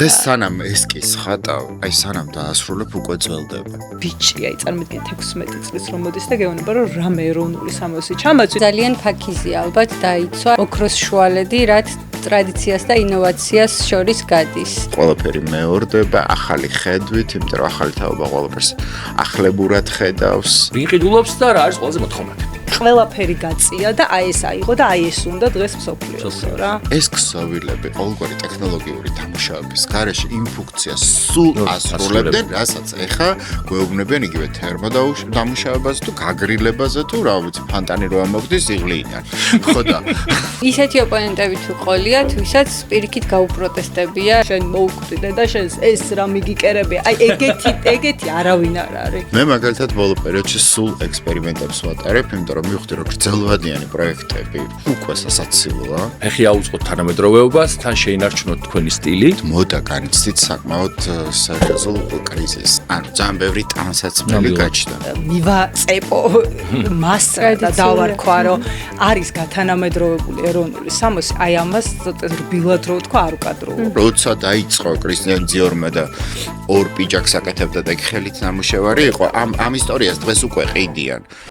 დღეს სანამ ეს კი ხატავ, აი სანამ დაასრულებ უკვე ძველდება. ბიჭი, აი წარმოგიდგენთ 16 წლის რომ მოდის და გეუბნება რომ რამე ეროვნული სამოსი ჩამაწვი. ძალიან ფაქიზია ალბათ დაიცვა ოქროს შუალედი, რაც ტრადიციას და ინოვაციას შორის გადის. ყველაფერი მეორდება ახალი ხედვით, იმიტომ რომ ახალი თაობა ყველაფერს ახლებურად ხედავს. ვინ ყიდულობს და რა არის ყველაზე მოთხოვნადი? ყველაფერი გაწია და აი ეს აიღო და აი ეს უნდა დღეს მსოფლიოსო რა. ეს ქსოვილები ყოველგვარი ტექნოლოგიური დამუშავების გარეშე იმ ფუნქციას სულ ასრულებდნენ, რასაც ეხა გვეუბნებიან იგივე თერმოდამუშავებაზე თუ გაგრილებაზე თუ რა ვიცი, ფანტანი რო ამოგდის იღლიიდან. ხო და ისეთი ოპონენტები თუ ყოლია, ვისაც პირიქით გაუპროტესტებია, შენ მოუკვდიდე და შენ ეს რა მიგიკერებია. აი ეგეთი არავინ არ არის. მე მაგალითად ბოლო პერიოდში სულ ექსპერიმენტებს ვატარებ, იმიტომ რომ მივხვდი რომ გრძელვადიანი პროექტები უკვე სასაცილოა. ეხი აუწყოთ თანამედროვეობას, თან შეინარჩუნოთ თქვენი სტილი. მოდა განიცდით საკმაოდ სერიოზულ კრიზისს. ანუ ძალიან ბევრი ტანსაცმელი გაჩნდა. მივაწეპო მასა და დავარქვა რომ არის გათანამედროვებული ეროვნული სამოსი, აი ამას ცოტა რბილად რო თქვა არ უკადროო. როცა დაიწყო კრისტიან ძიორმა და ორ პიჯაკს აკეთებდა და ხელით ნამუშევარი იყო, ამ ისტორიას დღეს უკვე ყიდიან.